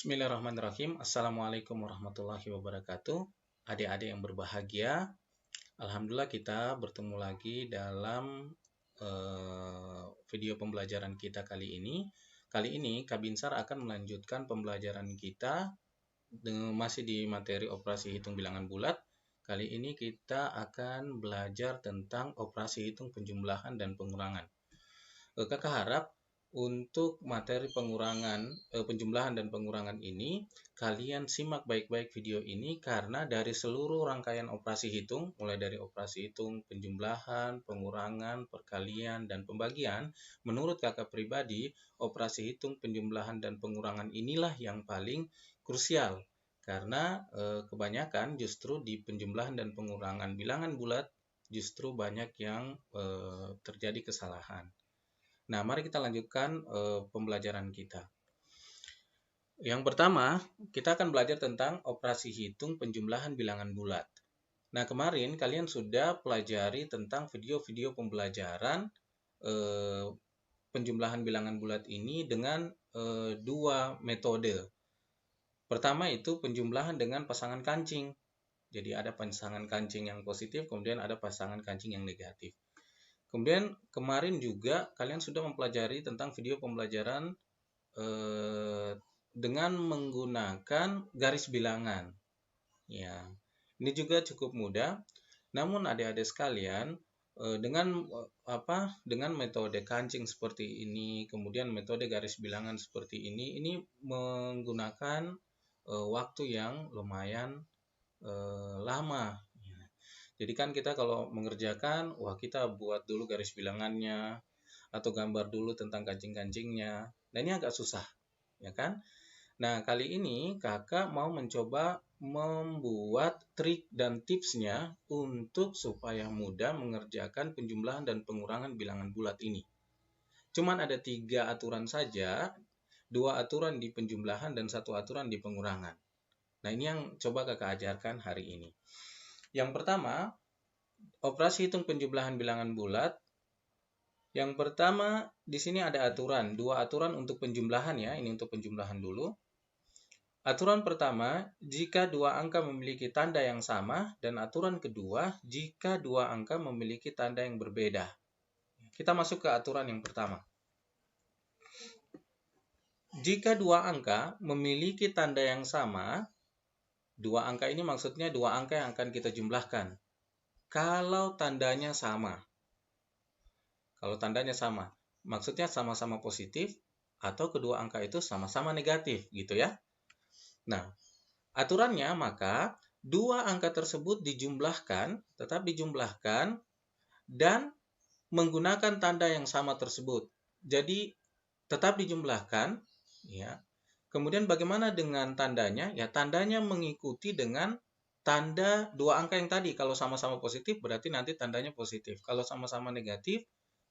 Bismillahirrahmanirrahim. Assalamualaikum warahmatullahi wabarakatuh. Adik-adik yang berbahagia, Alhamdulillah kita bertemu lagi dalam video pembelajaran kita kali ini. Kali ini Kak Binsar akan melanjutkan pembelajaran kita masih di materi operasi hitung bilangan bulat. Kali ini kita akan belajar tentang operasi hitung penjumlahan dan pengurangan. Kakak harap untuk materi penjumlahan dan pengurangan ini, kalian simak baik-baik video ini karena dari seluruh rangkaian operasi hitung, mulai dari operasi hitung, penjumlahan, pengurangan, perkalian, dan pembagian, menurut kakak pribadi, operasi hitung, penjumlahan, dan pengurangan inilah yang paling krusial. Karena kebanyakan justru di penjumlahan dan pengurangan bilangan bulat, justru banyak yang terjadi kesalahan. Nah, mari kita lanjutkan pembelajaran kita. Yang pertama, kita akan belajar tentang operasi hitung penjumlahan bilangan bulat. Nah, kemarin kalian sudah pelajari tentang video-video pembelajaran penjumlahan bilangan bulat ini dengan dua metode. Pertama itu penjumlahan dengan pasangan kancing. Jadi ada pasangan kancing yang positif, kemudian ada pasangan kancing yang negatif. Kemudian kemarin juga kalian sudah mempelajari tentang video pembelajaran dengan menggunakan garis bilangan. Ya, ini juga cukup mudah. Namun adik-adik sekalian, dengan metode kancing seperti ini, kemudian metode garis bilangan seperti ini menggunakan waktu yang lumayan lama. Jadi kan kita kalau mengerjakan, kita buat dulu garis bilangannya, atau gambar dulu tentang kancing-kancingnya. Nah, ini agak susah, ya kan? Nah, kali ini kakak mau mencoba membuat trik dan tipsnya untuk supaya mudah mengerjakan penjumlahan dan pengurangan bilangan bulat ini. Cuman ada 3 aturan saja, 2 aturan di penjumlahan dan 1 aturan di pengurangan. Nah, ini yang coba kakak ajarkan hari ini. Yang pertama, operasi hitung penjumlahan bilangan bulat. Yang pertama, di sini ada aturan, 2 aturan untuk penjumlahan ya, ini untuk penjumlahan dulu. Aturan pertama, jika 2 angka memiliki tanda yang sama, dan aturan kedua, jika 2 angka memiliki tanda yang berbeda. Kita masuk ke aturan yang pertama. Jika 2 angka memiliki tanda yang sama, 2 angka ini maksudnya 2 angka yang akan kita jumlahkan. Kalau tandanya sama. Kalau tandanya sama, maksudnya sama-sama positif atau kedua angka itu sama-sama negatif, gitu ya. Nah, aturannya maka 2 angka tersebut tetap dijumlahkan dan menggunakan tanda yang sama tersebut. Jadi tetap dijumlahkan, ya. Kemudian bagaimana dengan tandanya? Ya, tandanya mengikuti dengan tanda 2 angka yang tadi. Kalau sama-sama positif berarti nanti tandanya positif. Kalau sama-sama negatif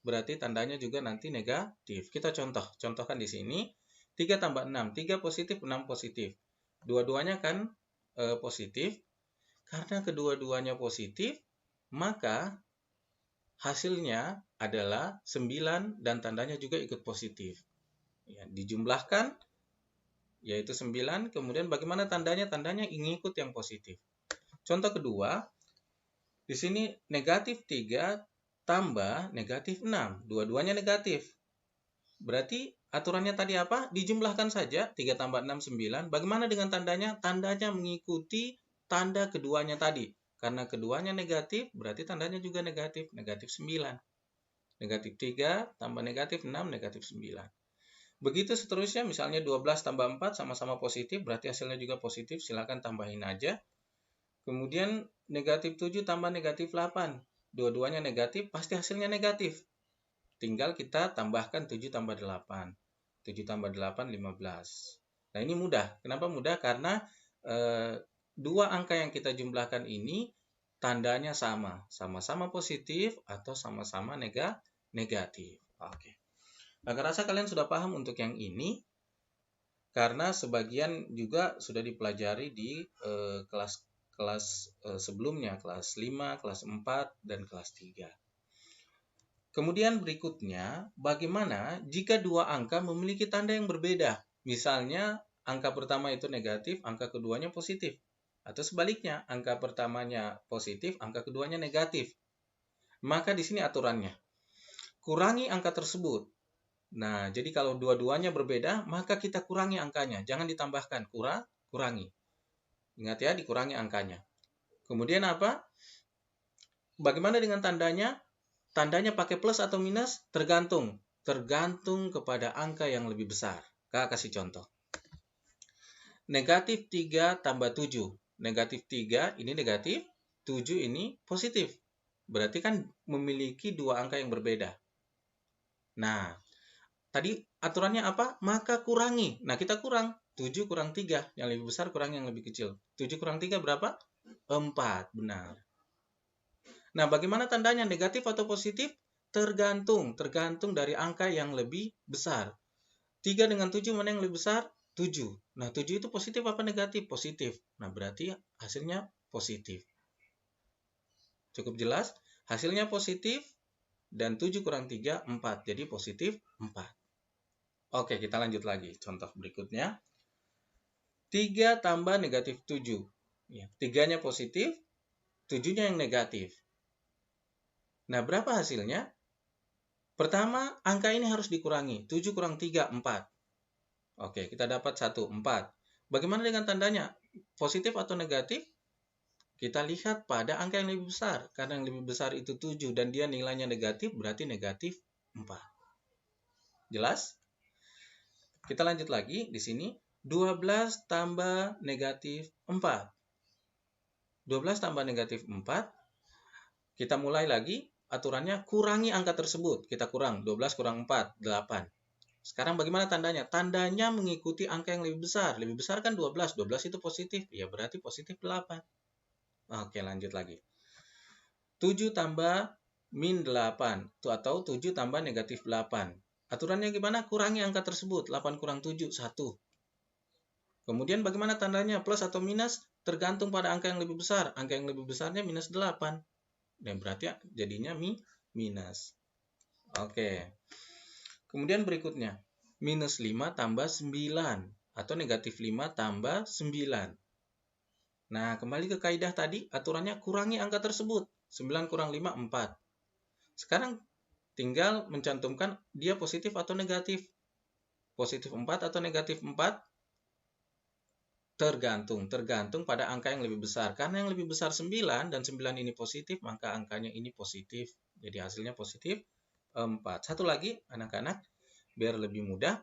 berarti tandanya juga nanti negatif. Kita contohkan di sini. 3 tambah 6, 3 positif, 6 positif. Dua-duanya kan positif. Karena kedua-duanya positif, maka hasilnya adalah 9 dan tandanya juga ikut positif. Ya, dijumlahkan yaitu 9, kemudian bagaimana tandanya? Tandanya ngikut yang positif. Contoh kedua, di sini negatif 3 tambah negatif 6. Dua-duanya negatif. Berarti aturannya tadi apa? Dijumlahkan saja, 3 tambah 6, 9. Bagaimana dengan tandanya? Tandanya mengikuti tanda keduanya tadi. Karena keduanya negatif, berarti tandanya juga negatif. Negatif 9. Negatif 3 tambah negatif 6, negatif 9. Begitu seterusnya, misalnya 12 tambah 4 sama-sama positif, berarti hasilnya juga positif, silakan tambahin aja. Kemudian negatif 7 tambah negatif 8, dua-duanya negatif, pasti hasilnya negatif. Tinggal kita tambahkan 7 tambah 8, 7 tambah 8, 15. Nah, ini mudah. Kenapa mudah? Karena 2 angka yang kita jumlahkan ini tandanya sama-sama positif atau sama-sama negatif. Oke. Agak rasa kalian sudah paham untuk yang ini, karena sebagian juga sudah dipelajari di kelas sebelumnya, kelas 5, kelas 4, dan kelas 3. Kemudian berikutnya, bagaimana jika 2 angka memiliki tanda yang berbeda? Misalnya angka pertama itu negatif, angka keduanya positif. Atau sebaliknya, angka pertamanya positif, angka keduanya negatif. Maka di sini aturannya. Kurangi angka tersebut. Nah, jadi kalau dua-duanya berbeda, maka kita kurangi angkanya. Jangan ditambahkan, kurangi. Ingat ya, dikurangi angkanya. Kemudian apa? Bagaimana dengan tandanya? Tandanya pakai plus atau minus? Tergantung. Tergantung kepada angka yang lebih besar. Kakak kasih contoh. Negatif 3 tambah 7. Negatif 3 ini negatif, 7 ini positif. Berarti kan memiliki dua angka yang berbeda. Nah, tadi aturannya apa? Maka kurangi. Nah, kita kurang. 7 kurang 3. Yang lebih besar kurang yang lebih kecil. 7 kurang 3 berapa? 4. Benar. Nah, bagaimana tandanya? Negatif atau positif? Tergantung dari angka yang lebih besar. 3 dengan 7 mana yang lebih besar? 7. Nah, 7 itu positif apa negatif? Positif. Nah, berarti hasilnya positif. Cukup jelas? Hasilnya positif dan 7 kurang 3, 4. Jadi positif 4. Oke, kita lanjut lagi. Contoh berikutnya. 3 tambah negatif 7. Ya, 3-nya positif, 7-nya yang negatif. Nah, berapa hasilnya? Pertama, angka ini harus dikurangi. 7 kurang 3, 4. Oke, kita dapat 1, 4. Bagaimana dengan tandanya? Positif atau negatif? Kita lihat pada angka yang lebih besar. Karena yang lebih besar itu 7 dan dia nilainya negatif, berarti negatif 4. Jelas? Kita lanjut lagi di sini. 12 tambah negatif 4. 12 tambah negatif 4. Kita mulai lagi. Aturannya kurangi angka tersebut. Kita kurang. 12 kurang 4, 8. Sekarang bagaimana tandanya? Tandanya mengikuti angka yang lebih besar. Lebih besar kan 12. 12 itu positif. Ya berarti positif 8. Oke, lanjut lagi. 7 tambah min 8. Atau 7 tambah negatif 8. Aturannya gimana? Kurangi angka tersebut. 8 kurang 7, 1. Kemudian bagaimana tandanya? Plus atau minus? Tergantung pada angka yang lebih besar. Angka yang lebih besarnya minus 8. Dan berarti jadinya minus. Oke. Kemudian berikutnya. Minus 5 tambah 9. Atau negatif 5 tambah 9. Nah, kembali ke kaidah tadi. Aturannya kurangi angka tersebut. 9 kurang 5, 4. Sekarang tinggal mencantumkan dia positif atau negatif. Positif 4 atau negatif 4? Tergantung pada angka yang lebih besar. Karena yang lebih besar 9 dan 9 ini positif, maka angkanya ini positif. Jadi hasilnya positif 4. Satu lagi anak-anak, biar lebih mudah.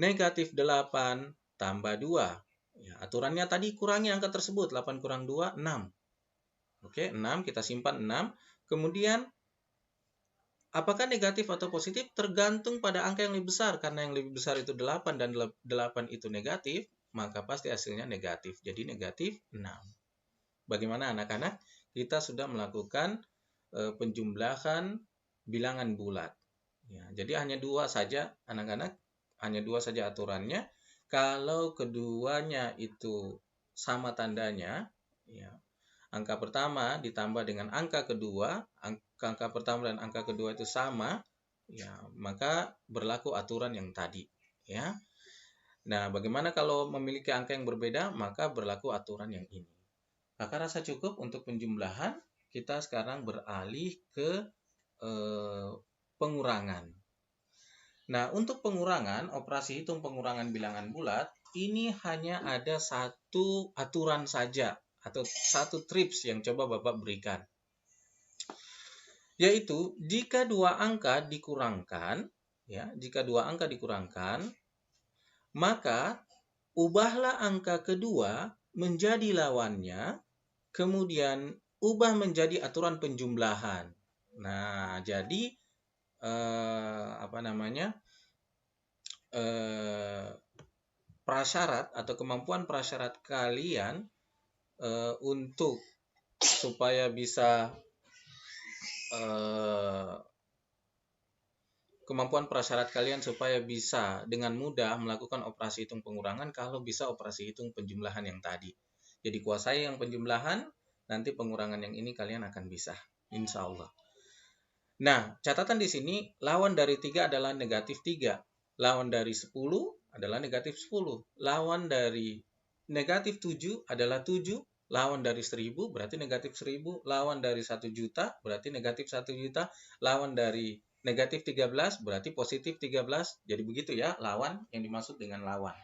Negatif 8 tambah 2. Ya, aturannya tadi kurangi angka tersebut. 8 kurang 2, 6. Oke, 6 kita simpan 6. Kemudian apakah negatif atau positif? Tergantung pada angka yang lebih besar. Karena yang lebih besar itu 8 dan 8 itu negatif, maka pasti hasilnya negatif. Jadi negatif 6. Bagaimana anak-anak? Kita sudah melakukan penjumlahan bilangan bulat. Ya, jadi hanya 2 saja anak-anak. Hanya 2 saja aturannya. Kalau keduanya itu sama tandanya, ya, angka pertama ditambah dengan angka kedua, angka pertama dan angka kedua itu sama, ya, maka berlaku aturan yang tadi, ya. Nah, bagaimana kalau memiliki angka yang berbeda, maka berlaku aturan yang ini. Kakak rasa cukup untuk penjumlahan. Kita sekarang beralih ke pengurangan. Nah, untuk pengurangan, operasi hitung pengurangan bilangan bulat, ini hanya ada satu aturan saja, atau satu trips yang coba Bapak berikan. Yaitu, jika dua angka dikurangkan, ya, jika dua angka dikurangkan, maka ubahlah angka kedua menjadi lawannya, kemudian ubah menjadi aturan penjumlahan. Nah, jadi prasyarat atau kemampuan prasyarat kalian untuk supaya bisa kemampuan prasyarat kalian supaya bisa dengan mudah melakukan operasi hitung pengurangan kalau bisa operasi hitung penjumlahan yang tadi. Jadi kuasai yang penjumlahan, nanti pengurangan yang ini kalian akan bisa. Insya Allah. Nah, catatan di sini, lawan dari 3 adalah negatif 3. Lawan dari 10 adalah negatif 10. Lawan dari negatif 7 adalah 7. Lawan dari 1000 berarti negatif 1000. Lawan dari 1 juta berarti negatif 1 juta. Lawan dari negatif 13 berarti positif 13. Jadi begitu ya lawan yang dimaksud dengan lawan.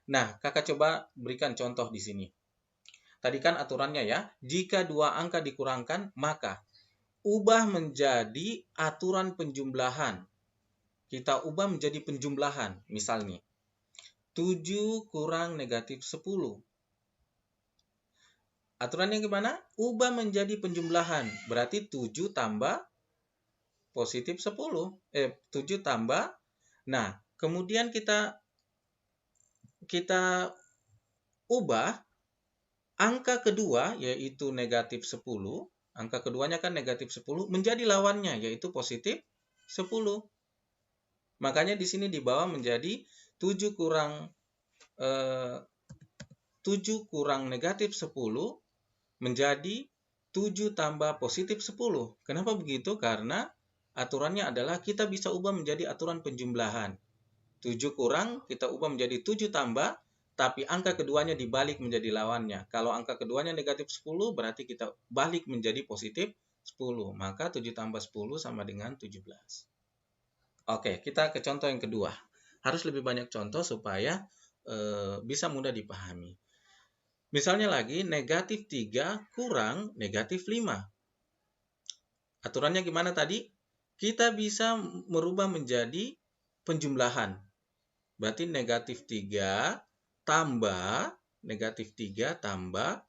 Nah, kakak coba berikan contoh di sini. Tadi kan aturannya ya, jika dua angka dikurangkan, maka ubah menjadi aturan penjumlahan. Kita ubah menjadi penjumlahan. Misalnya, 7 kurang negatif 10. Aturannya gimana? Ubah menjadi penjumlahan. Berarti 7 tambah positif 10. 7 tambah. Nah, kemudian kita ubah angka kedua, yaitu negatif 10, angka keduanya kan negatif 10, menjadi lawannya, yaitu positif 10. Makanya di sini di bawah menjadi 7 kurang negatif 10 menjadi 7 tambah positif 10. Kenapa begitu? Karena aturannya adalah kita bisa ubah menjadi aturan penjumlahan. 7 kurang, kita ubah menjadi 7 tambah, tapi angka keduanya dibalik menjadi lawannya. Kalau angka keduanya negatif 10, berarti kita balik menjadi positif 10. Maka 7 tambah 10 sama dengan 17. Oke, kita ke contoh yang kedua. Harus lebih banyak contoh supaya bisa mudah dipahami. Misalnya lagi, negatif 3 kurang negatif 5. Aturannya gimana tadi? Kita bisa merubah menjadi penjumlahan. Berarti negatif 3 tambah, negatif 3 tambah,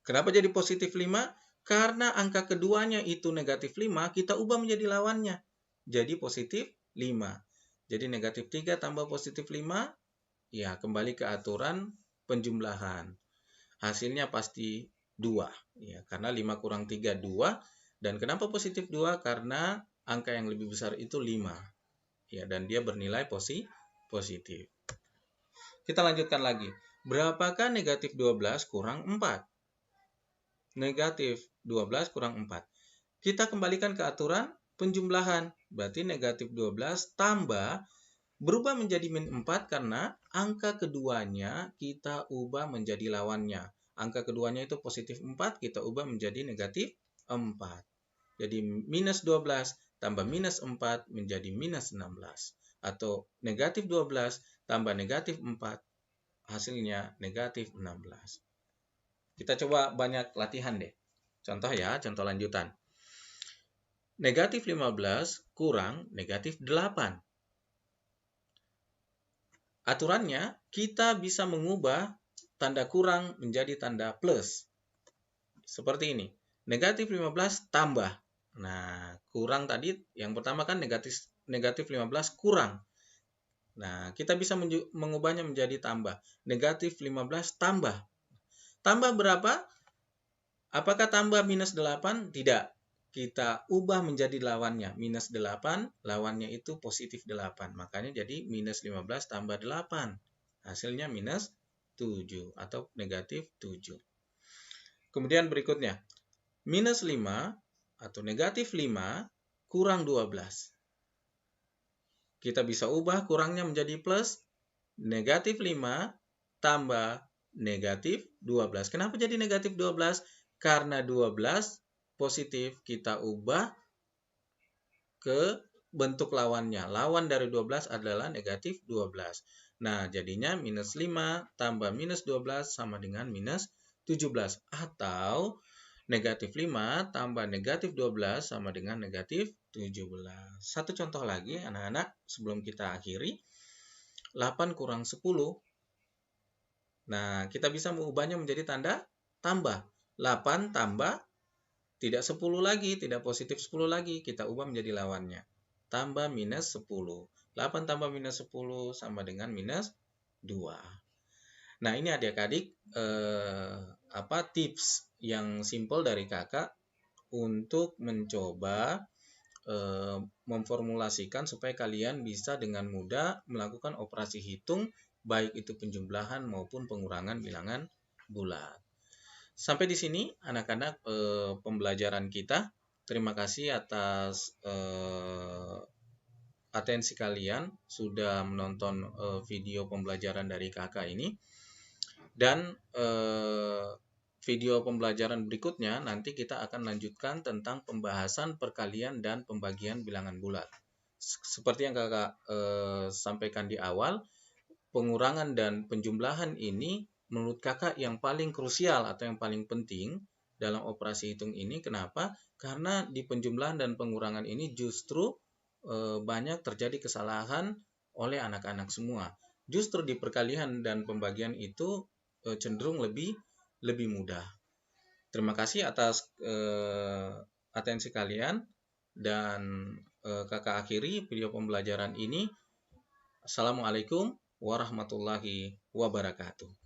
kenapa jadi positif 5? Karena angka keduanya itu negatif 5, kita ubah menjadi lawannya. Jadi positif 5. Jadi negatif 3 tambah positif 5, ya kembali ke aturan penjumlahan. Hasilnya pasti 2. Ya, karena 5 kurang 3, 2. Dan kenapa positif 2? Karena angka yang lebih besar itu 5. Ya, dan dia bernilai positif. Kita lanjutkan lagi. Berapakah negatif 12 kurang 4? Negatif 12 kurang 4. Kita kembalikan ke aturan penjumlahan. Berarti negatif 12 tambah berubah menjadi min 4 karena angka keduanya kita ubah menjadi lawannya. Angka keduanya itu positif 4, kita ubah menjadi negatif 4. Jadi minus 12 tambah minus 4 menjadi minus 16. Atau negatif 12 tambah negatif 4, hasilnya negatif 16. Kita coba banyak latihan deh. Contoh ya, contoh lanjutan. Negatif 15 kurang negatif 8. Aturannya, kita bisa mengubah tanda kurang menjadi tanda plus. Seperti ini. Negatif 15 tambah. Nah, kurang tadi yang pertama kan negatif 15 kurang. Nah, kita bisa mengubahnya menjadi tambah. Negatif 15 tambah. Tambah berapa? Apakah tambah minus 8? Tidak. Kita ubah menjadi lawannya. Minus 8, lawannya itu positif 8. Makanya jadi minus 15 tambah 8. Hasilnya minus 7 atau negatif 7. Kemudian berikutnya. Minus 5 atau negatif 5 kurang 12. Kita bisa ubah kurangnya menjadi plus. Negatif 5 tambah negatif 12. Kenapa jadi negatif 12? Karena 12 positif kita ubah ke bentuk lawannya. Lawan dari 12 adalah negatif 12. Nah, jadinya minus 5 tambah minus 12 sama dengan minus 17. Atau negatif 5 tambah negatif 12 sama dengan negatif 17. Satu contoh lagi anak-anak sebelum kita akhiri. 8 kurang 10. Nah, kita bisa mengubahnya menjadi tanda tambah. 8 tambah tidak 10 lagi, tidak positif 10 lagi. Kita ubah menjadi lawannya. Tambah minus 10. 8 tambah minus 10 sama dengan minus 2. Nah, ini adik-adik tips yang simpel dari kakak untuk mencoba memformulasikan supaya kalian bisa dengan mudah melakukan operasi hitung baik itu penjumlahan maupun pengurangan bilangan bulat. Sampai di sini anak-anak pembelajaran kita. Terima kasih atas atensi kalian sudah menonton video pembelajaran dari kakak ini. Dan video pembelajaran berikutnya nanti kita akan lanjutkan tentang pembahasan perkalian dan pembagian bilangan bulat. Seperti yang kakak sampaikan di awal, pengurangan dan penjumlahan ini menurut kakak yang paling krusial atau yang paling penting dalam operasi hitung ini. Kenapa? Karena di penjumlahan dan pengurangan ini justru banyak terjadi kesalahan oleh anak-anak semua. Justru di perkalian dan pembagian itu cenderung lebih mudah. Terima kasih atas atensi kalian, dan kakak akhiri video pembelajaran ini. Assalamualaikum warahmatullahi wabarakatuh.